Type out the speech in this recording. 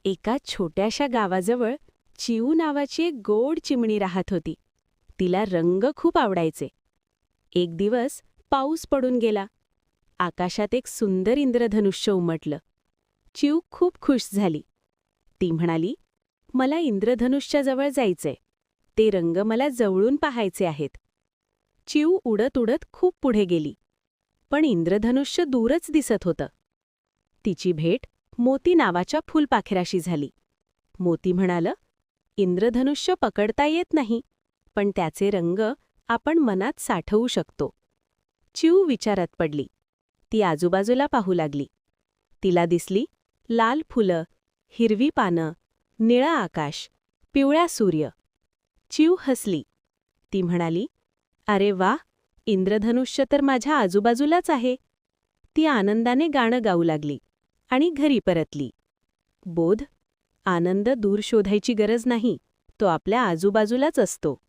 एका छोट्याशा गावाजवळ चिऊ नावाची एक गोड चिमणी राहत होती. तिला रंग खूप आवडायचे. एक दिवस पाऊस पडून गेला. आकाशात एक सुंदर इंद्रधनुष्य उमटलं. चिऊ खूप खुश झाली. ती म्हणाली, "मला इंद्रधनुष्याजवळ जायचंय. ते रंग मला जवळून पाहायचे आहेत." चिऊ उडत उडत खूप पुढे गेली. पण इंद्रधनुष्य दूरच दिसत होतं. तिची भेट मोती नावाच्या फुलपाखराशी झाली. मोती म्हणालं, "इंद्रधनुष्य पकडता येत नाही, पण त्याचे रंग आपण मनात साठवू शकतो." चिऊ विचारात पडली. ती आजूबाजूला पाहू लागली. तिला दिसली लाल फुलं, हिरवी पानं, निळं आकाश, पिवळा सूर्य. चिऊ हसली. ती म्हणाली, "अरे वा, इंद्रधनुष्य तर माझ्या आजूबाजूलाच आहे." ती आनंदाने गाणं गाऊ लागली आणि घरी परतली. बोध: आनंद दूर शोधायची गरज नाही, तो आपल्या आजूबाजूलाच असतो.